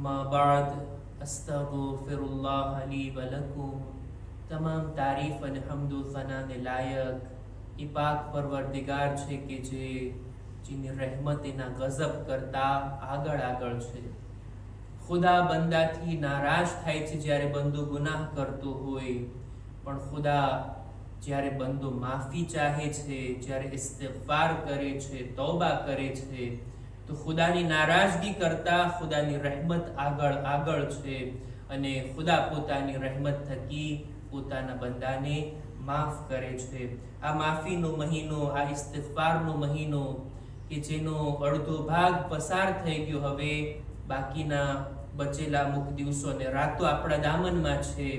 अम्मा बाद अस्तगफिरुल्लाह ली व लकुम। તમામ તારીફ અને હમદુ સનાને લાયક એ પાક પરવરદિગાર છે કે જેની રહેમત એના ગઝબ કરતા આગળ છે। ખુદા બંદાથી નારાજ થાય છે જ્યારે બંદો ગુનાહ કરતો હોય, પણ ખુદા જ્યારે બંદો માફી ચાહે છે, જ્યારે ઇસ્તિગફાર કરે છે, તૌબા કરે છે, તો ખુદાની નારાજગી કરતા ખુદાની રહેમત આગળ છે અને ખુદા પોતાની રહેમત થકી પોતાના બંદાને માફ કરે છે। આ માફીનો મહિનો, આ ઇસ્તિગફારનો મહિનો કે જેનો અડધો ભાગ પસાર થઈ ગયો, હવે બાકીના બચેલા અમુક દિવસો અને રાતો આપણા દામનમાં છે,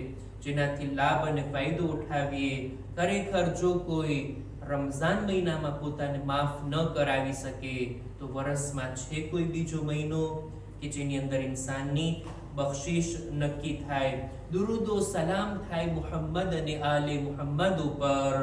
જેનાથી લાભ અને ફાયદો ઉઠાવીએ। ખરેખર જો કોઈ રમઝાન મહિનામાં પોતાને માફ ન કરાવી શકે તો વરસમાં છે કોઈ બીજો મહિનો કે જેની અંદર ઇન્સાનની બખ્શિશ નક્કી થાય। દુરૂદો સલામ થાય મુહમ્મદ અને આલે મુહમ્મદ ઉપર,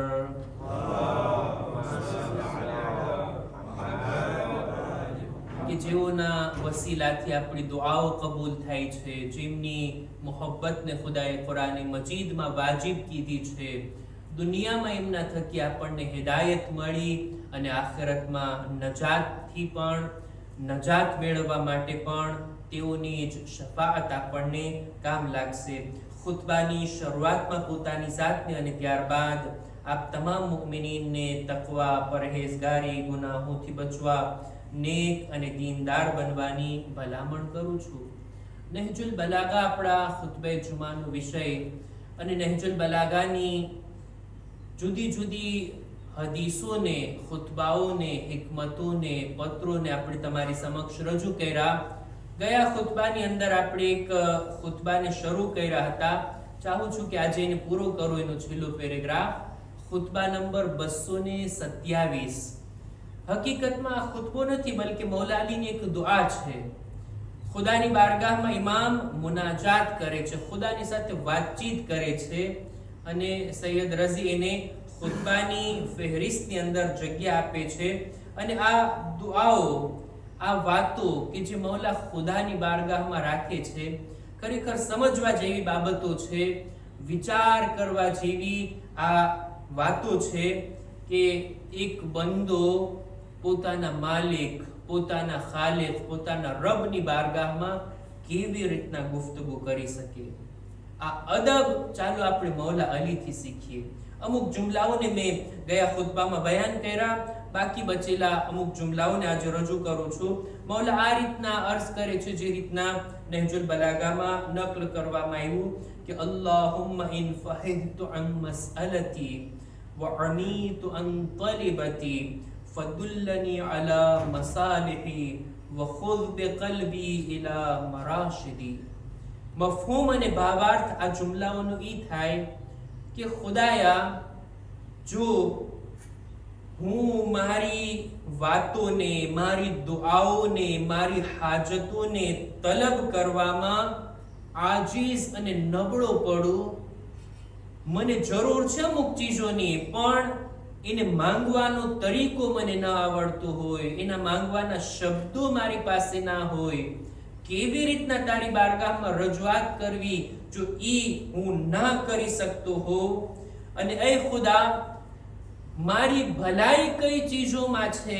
કે જેઓના વસીલાથી આપણી દુઆઓ કબૂલ થાય છે, જેમની મોહબ્બતને ખુદાએ કુરાન મજીદમાં વાજિબ કીધી છે। દુનિયામાં એમના થકી આપણને હિદાયત મળી અને આખિરતમાં નજાતથી પણ, નજાત મેળવવા માટે પણ તેઓની જ શફાઅત આપણને કામ લાગશે। ખુતબાની શરૂઆતમાં પોતાની જાતને અને ત્યારબાદ આપ તમામ મુમિનીનને તકવા, પરહેઝગારી, ગુનાહોથી બચવા, નેક અને દીનદાર બનવાની ભલામણ કરું છું। નહજુલ બલાગા આપણા ખુતબે જુમાનો વિષય અને નહજુલ બલાગાની જુદી જુદી હદીસોને, ખુતબાઓને, હિકમતોને, પત્રોને આપણે તમારી સમક્ષ રજૂ કર્યા। ગયા ખુતબાની અંદર આપણે એક ખુતબાને શરૂ કર્યા હતા, ચાહું છું કે આજે એને પૂરો કરો, એનો છેલ્લો પેરેગ્રાફ, ખુતબા નંબર 227। હકીકતમાં આ ખુતબો નથી, બલકે મૌલા અલીની એક દુઆ છે। ખુદાની બારગાહમાં ઇમામ મુનાજાત કરે છે, ખુદાની સાથે વાતચીત કરે છે અને સૈયદ રઝી એને ખુતબાની ફહેરિસ્તની અંદર જગ્યા આપે છે। અને આ દુઆઓ, આ વાતો કે જે મૌલા ખુદાની બારગાહમાં રાખે છે, ખરેખર સમજવા જેવી બાબતો છે, વિચાર કરવા જેવી આ વાતો છે કે એક બંદો પોતાના માલિક, પોતાના ખાલિક, પોતાના રબની બારગાહમાં કેવી રીતના ગુફ્તગુ કરી શકે। આ અદબ ચાલો આપણે મૌલા અલીથી શીખીએ। અમુક જુમલાઓને મેં ગયા ખુતબામાં બયાન કર્યા, બાકી બચેલા અમુક જુમલાઓને આજે રજૂ કરું છું। મૌલા આ રીતના અર્ઝ કરે છે, જે રીતના નહજુલ બલાગામાં નકલ કરવામાં આવ્યું કે અલ્લાહુમ્મા ઇન ફહિદતુ અન મસઅલતી વ અમીતુ અન તલિબતી ફદુલ્લની અલા મસાલિહી વ ખુદ બિકલ્બી ઇલા મરાશિદી। મફહૂમ અને ભાવાર્થ આ જુમલાઓનો ઈ થાય કે ખુદાયા, જો હું મારી વાતોને, મારી દુઆઓને, મારી હાજતોને તલબ કરવામાં આજીઝ અને નબળો પડું, મને જરૂર છે અમુક ચીજોની, પણ એને માંગવાનો તરીકો મને ન આવડતો હોય, એના માંગવાના શબ્દો મારી પાસે ના હોય, કેવી રીતના તારી બારગાહમાં રજૂઆત કરવી જો ઈ હું ના કરી શકતો હોઉં, અને એ ખુદા મારી ભલાઈ કઈ ચીજોમાં છે,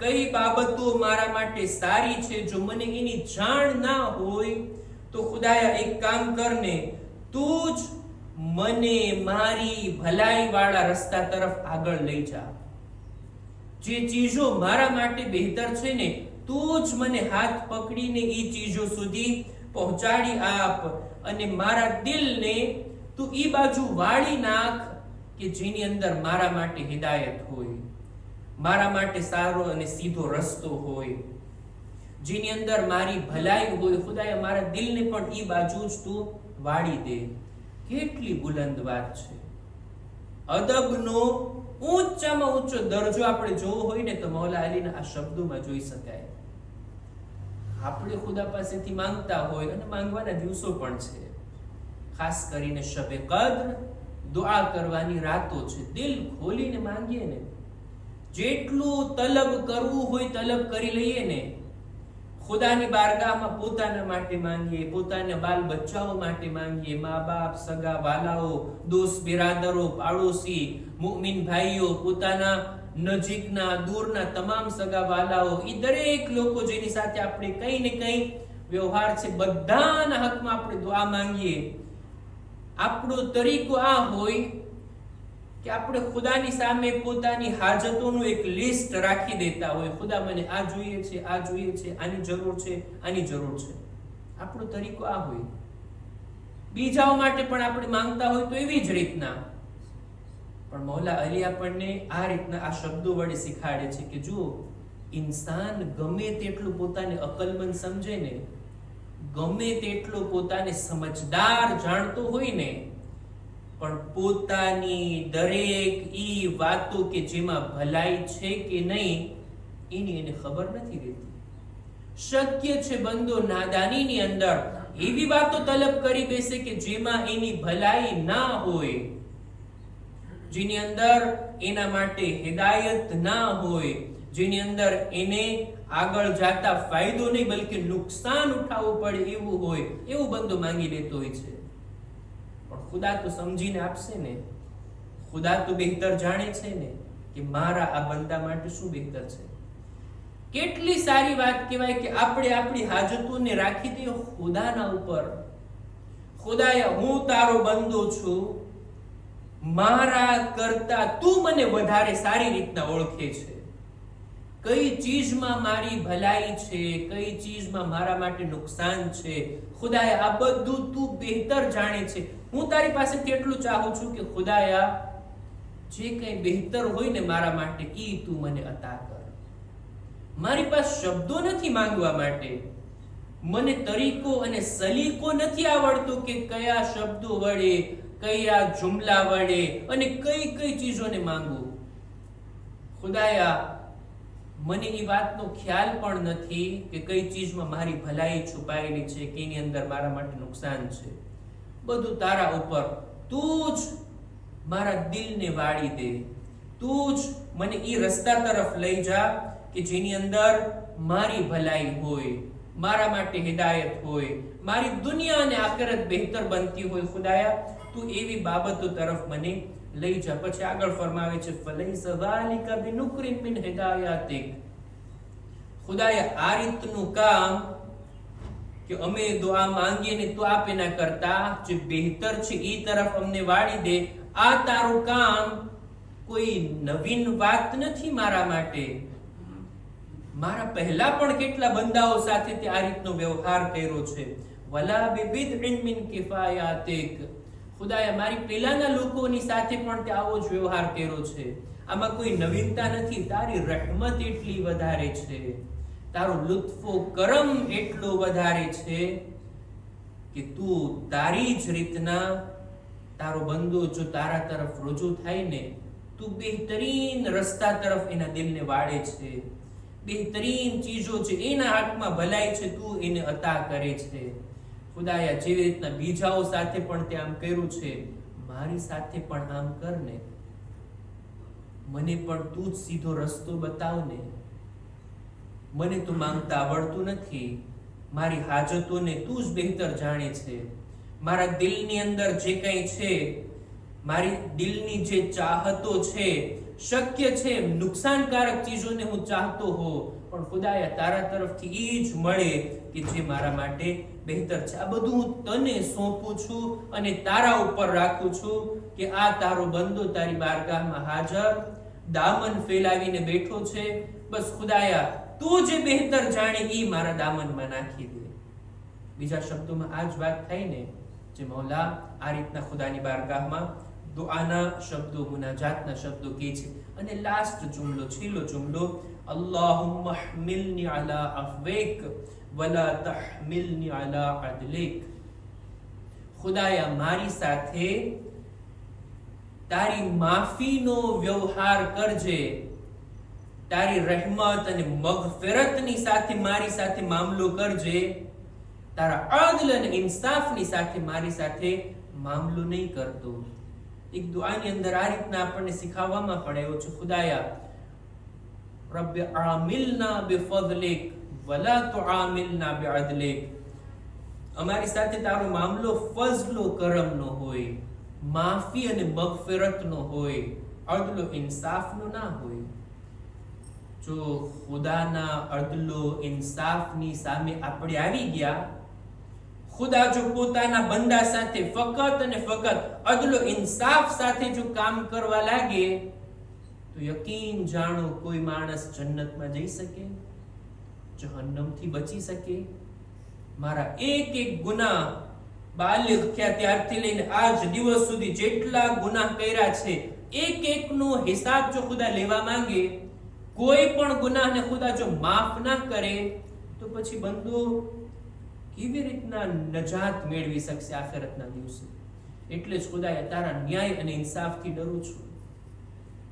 કઈ બાબતો મારા માટે સારી છે, જો મને એની જાણ ના હોય તો ખુદાયા એક કામ કરને, તું જ મને મારી ભલાઈ વાળા રસ્તા તરફ આગળ લઈ જા। જે ચીજો મારા માટે બહેતર છે ને, તું જ મને હાથ પકડીને એ ચીજો સુધી પહોંચાડી આપ અને મારા દિલને તું ઈ બાજુ વાળી નાખ કે જેની અંદર મારા માટે હિદાયત હોય, મારા માટે સારો અને સીધો રસ્તો હોય, જેની અંદર મારી ભલાઈ હોય। ખુદાએ મારા દિલને પણ ઈ બાજુ જ તું વાળી દે। કેટલી બુલંદ વાત છે! અદબનો ઊંચામાં ઊંચો દરજ્જો આપણે જોવો હોય ને તો મૌલા અલીના આ શબ્દોમાં જોઈ શકાય। આપણે ખુદા પાસેથી માંગતા હોય, અને માંગવાના દિવસો પણ છે, ખાસ કરીને શબે કદ્ર, દુઆ કરવાની રાતો છે, દિલ ખોલીને માંગીએ ને, જેટલું તલબ કરવું હોય તલબ કરી લઈએ ને, ખુદાની બારગાહમાં પોતાના માટે માંગીએ, પોતાના બાલ બચ્ચાઓ માટે માંગીએ, મા બાપ, સગા વાલાઓ, દોસ્ત બિરાદરો, પાડોશી, મુમિન ભાઈઓ, પોતાના નજીકના દૂરના તમામ સગા વાલાઓ, એ દરેક લોકો જેની સાથે આપણે કઈ ને કઈ વ્યવહાર છે, બધાના હકમાં આપણે દુઆ માંગીએ. આપણો તરીકો આ હોય કે આપણે ખુદાની સામે પોતાની હાજતોનું એક લિસ્ટ રાખી દેતા હોય. ખુદા મને આ જોઈએ છે, આ જોઈએ છે, આની જરૂર છે, આની જરૂર છે. આપણો તરીકો આ હોય. બીજાઓ માટે પણ આપણે માંગતા હોય તો એવી જ રીતના. પણ મૌલા અલી આપણને આ રીતના આ શબ્દો વડે શીખાડે છે કે જો ઇન્સાન ગમે તેટલું પોતાને અકલમંદ સમજે ને, ગમે તેટલો પોતાને સમજદાર જાણતો હોય ને, પણ પોતાની દરેક ઈ વાતો કે જેમાં ભલાઈ છે કે નહીં એની એને ખબર નથી રહેતી. શક્ય છે બંદો નાદાનીની અંદર એવી વાતો તલબ કરી બેસે કે જેમાં એની ભલાઈ ના હોય, જેની અંદર એના માટે હિદાયત ના હોય, જેની અંદર એને આગળ જાતા ફાયદો નહીં બલકે નુકસાન ઉઠાવવું પડે એવું હોય, એવું બંદો માંગી લેતો હોય છે. પણ ખુદા તો સમજીને આપશે ને, ખુદા તો બહેતર જાણે છે ને કે મારા આ બંદા માટે શું બહેતર છે. કેટલી સારી વાત કહેવાય કે આપણે આપણી હાજતોને રાખી દઈએ ખુદાના ઉપર. ખુદાએ હું તારો બંદો છું, મારા કરતા તું મને વધારે સારી રીતના ઓળખે છે. કઈ ચીજમાં મારી ભલાઈ છે, કઈ ચીજમાં મારા માટે નુકસાન છે, ખુદાએ આ બધું તું બહેતર જાણે છે. હું તારી પાસેથી એટલું ચાહું છું કે ખુદાયા જે કઈ બહેતર હોય ને મારા માટે ઈ તું મને અતા કર. મારી પાસે શબ્દો નથી માંગવા માટે, મને તરીકો અને સલીકો નથી આવડતો કે કયા શબ્દો વડે, કયા જુમલા વડે અને કઈ કઈ ચીજોને માંગવું. ખુદાયા મને એ વાતનો ખ્યાલ પણ નથી કે કઈ ચીજમાં મારી ભલાઈ છુપાયેલી છે કે એની અંદર મારા માટે નુકસાન છે. બધું તારા ઉપર. તું જ મારા દિલને વાળી દે, તું જ મને એ રસ્તા તરફ લઈ જા કે જેની અંદર મારી ભલાઈ હોય, મારા માટે હિદાયત હોય, મારી દુનિયા અને આખિરત બહેતર બનતી હોય. ખુદાયા તું એવી બાબતો તરફ મને લઈ જા. પછી આગળ ફરમાવે છે ફલૈસ ઝાલિકા બિનુકરિન મિન હિદાયતિક. ખુદાયા આ રીતનું કામ કે અમે દુઆ માંગીએ ને તું આપે ના કરતા જે બહેતર છે એ તરફ અમને વાળી દે. આ તારું કામ કોઈ નવીન વાત નથી મારા માટે. મારા પહેલા પણ કેટલા બંદાઓ સાથે તે આ રીતનો વ્યવહાર કર્યો છે. વલા બિબિદઇન મિન કિફાયાતિક. ખુદાયા મારી પહેલાના લોકોની સાથે પણ તે આવો જ વ્યવહાર કર્યો છે. આમાં કોઈ નવીનતા નથી. તારી રહેમત એટલી વધારે છે, તારો લુત્ફો કરમ એટલો વધારે છે કે તું તારી જ રીતના તારો બંદો જો તારા તરફ રજૂ થાય ને, તું બહેતરીન રસ્તા તરફ એના દિલને વાળે છે. બહેતરીન ચીજો છે એના હાથમાં ભલાઈ છે, તું એને અતા કરે છે. ખુદાયા જેવી રીતના બીજાઓ સાથે પણ તે આમ કર્યું છે, મારી સાથે પણ આમ કર ને. મને પણ તું જ સીધો રસ્તો બતાવ ને. મને તો માંગતા આવડતું નથી. મારી હાજતોને તું જ બહેતર જાણે છે. મારા દિલની અંદર જે કંઈ છે, મારી દિલની જે ચાહતો છે, શક્ય છે નુકસાનકારક ચીજોને હું ચાહતો હો, પણ ખુદાયા તારા તરફથી એ જ મળે કે જે મારા માટે બહેતર છે. આ બધું હું તને સોંપું છું અને તારા ઉપર રાખું છું કે આ તારો બંદો તારી બારગાહમાં હાજર દામન ફેલાવીને બેઠો છે. બસ ખુદાયા તું જે બહેતર જાણે એ મારા દામનમાં નાખી દે. બીજા શબ્દોમાં આ જ વાત થાય ને જે મૌલા આ રીતના ખુદાની બારગાહમાં દુઆના શબ્દો, મુનાજાતના શબ્દો કહે છે. અને લાસ્ટ જુમલો, છેલ્લો જુમલો, અલ્લાહુમ્મા હમિલની અલા અફવેક વલા તહમિલની અલા અદલિક. ખુદાયા મારી સાથે તારી માફીનો વ્યવહાર કરજે, તારી રહેમત અને મગફિરતની સાથે મારી સાથે મામલો કરજે, તારા અદલ અને ઇન્સાફની સાથે મારી સાથે મામલો નહીં કરતો. એક દુઆની અંદર આ રીતના આપણને શીખવવામાં પડે છે, ખુદાયા રબ્બે આમિલના બિફضلિક વલા તુઆમિલના બિઅદલિક, અમારી સાથે તારો મામલો ફઝલો કરમનો હોય, માફી અને મગફિરતનો હોય, અદલો ઇન્સાફનો ના હોય. જો ખુદાના અદલો ઇન્સાફની સામે આપણે આવી ગયા, ખુદા જો પોતાના બંદા સાથે ફકત અને ફકત અદલો ઇન્સાફ સાથે જો કામ કરવા લાગે તો યકીન જાણો કોઈ માણસ જન્નતમાં જઈ શકે, જહન્નમથી બચી શકે. મારા એક એક ગુનાહ બાલિગ થયા ત્યારથી લઈને આજ દિવસ સુધી જેટલા ગુનાહ કર્યા છે, એક એકનો હિસાબ જો ખુદા લેવા માંગે, કોઈ પણ ગુનાહને ખુદા જો માફ ના કરે તો પછી બંદો કેવી રીતના નજાત મેળવી શકશે આખિરતના દિવસે? એટલે જ ખુદાએ તારા ન્યાય અને ઇન્સાફથી ડરું છું,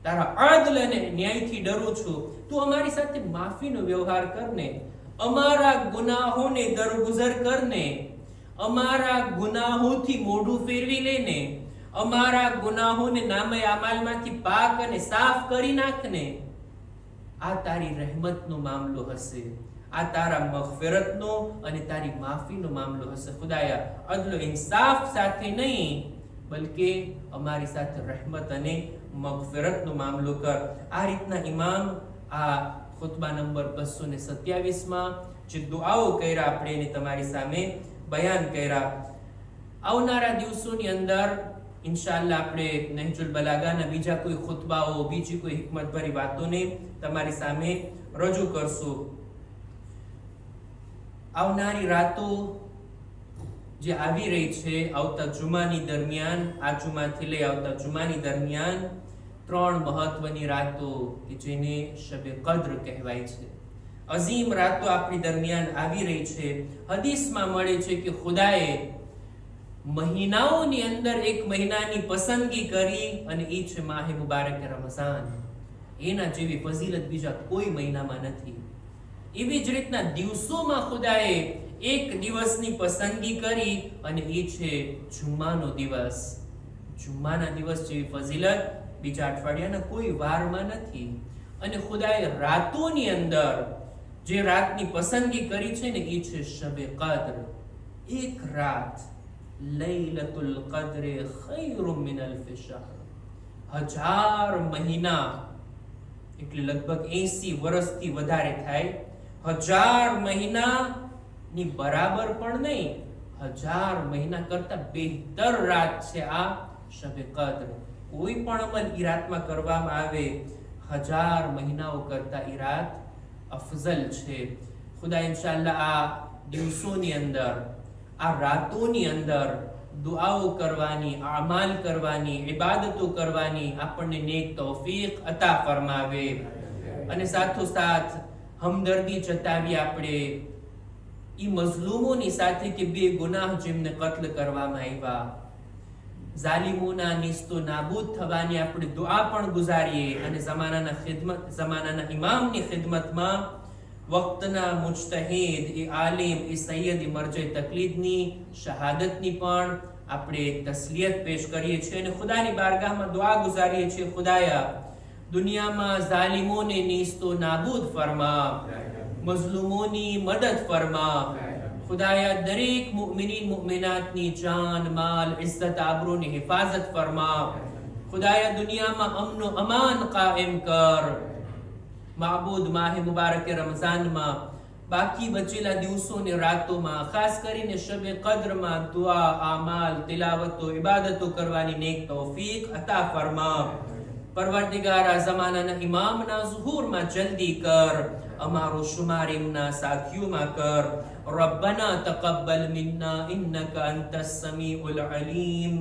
તારા અદલ અને ન્યાયથી ડરું છું. તું અમારી સાથે માફીનો વ્યવહાર કરને, અમારા ગુનાહોને દરગુજર કરને, અમારા ગુનાહોથી મોઢું ફેરવી લેને, અમારા ગુનાહોને નામે અમાલમાંથી પાક અને સાફ કરી નાખને. આ તારી રહેમતનો મામલો હશે, આ તારા મગફિરતનો અને તારી માફીનો મામલો હશે. ખુદાયા અદલ ઇન્સાફ સાથે નહીં, બલકે અમારી સાથે રહેમત અને મગફિરતનો મામલો કર. આ રીતના ઇમામ આ ખુતબા નંબર 227માં જે દુઆઓ કર્યા આપણે એને તમારી સામે બયાન કર્યા. આવનારા દિવસોની અંદર ઇન્શાઅલ્લાહ આપણે નહજુલ બલાગાના બીજા કોઈ ખુતબાઓ, બીજી કોઈ હિકમતભરી વાતોને તમારી સામે રજૂ કરશું. આવનારી રાતો જે આવી રહી છે, આવતા જુમાની દરમિયાન, આ જુમાથી લઈ આવતા જુમાની દરમિયાન 3 મહત્વની રાતો કે જેને શબે કદ્ર કહેવાય છે, અઝીમ રાતો આપણી દરમિયાન આવી રહી છે. હદીસમાં મળે છે કે ખુદાએ મહિનાઓની અંદર એક મહિનાની પસંદગી કરી અને એ છે માહે મુબારક રમઝાન. એના જેવી ફઝીલત બીજા કોઈ મહિનામાં નથી. એવી જ રીતના દિવસોમાં ખુદાએ એક દિવસની પસંદગી કરી અને એ છે જુમ્માનો દિવસ. જુમ્માના દિવસ જેવી ફઝીલત બીજા અઠવાડિયાના કોઈ વારમાં નથી. અને ખુદાએ રાતોની અંદર જે રાતની પસંદગી કરી છે ને એ છે શબે કદ્ર. એક રાત લૈલતુલ કદ્ર ખૈરુમ મિન અલ્ફ શહર, 1000 મહિના એટલે લગભગ 80 વર્ષથી વધારે થાય. 1000 મહિનાની બરાબર પણ નહીં, 1000 મહિના કરતા બહેતર રાત છે આ શબે કદ્ર. કોઈ પણ અમલ ઈ રાતમાં કરવામાં આવે 1000 મહિનાઓ કરતા ઈ રાત અફઝલ છે. ખુદા ઇન્શાઅલ્લાહ આ દિવસોની અંદર, આ રાતોની અંદર દુઆઓ કરવાની, આમાલ કરવાની, ઇબાદતો કરવાની આપણને નેક તૌફીક અતા ફરમાવે. અને સાથોસાથ હમદર્દી જતાવી આપણે ઈ મઝલૂમોની સાથે કે બે ગુનાહ જેમને કત્લ કરવામાં આવ્યા, ઝાલિમોના નિસ્તો નાબૂદ થવાની આપણે દુઆ પણ ગુજારીએ. અને ઝમાનાના ઇમામની ખિદમતમાં વક્તના મુજતહિદ, એ આલિમ, એ સૈયદ, એ મરજે તકલીદની શહાદતની પણ આપણે તસ્લિયત પેશ કરીએ છીએ અને ખુદાની બારગાહમાં દુઆ ગુજારીએ છીએ, ખુદાયા દુનિયામાં ઝાલિમોને નિસ્તો નાબૂદ ફરમા, મઝલૂમોની મદદ ફરમા. ખુદાયા દરેક મુઅમિનીન મુઅમિનાતની જાન, માલ, ઇઝ્ઝત, આબરૂની હિફાજત ફરમા. ખુદાયા દુનિયામાં અમન ઓ અમાન કાયમ કર. માબૂદ માહે મુબારક રમઝાનમાં બાકી બચેલા દિવસોને રાતોમાં, ખાસ કરીને શબે કદ્રમાં દુઆ, આમાલ, તિલાવતો, ઇબાદતો કરવાની નેક તૌફીક અતા ફરમા. પરવરદિગાર આ ઝમાનાના ઇમામના ઝુહૂરમાં જલ્દી કર, અમારો શુમાર એમના સાથીઓમાં કર. રબ્બના તકબ્બલ મિન્ના ઇન્નકા અંતસ સમીઉલ અલીમ.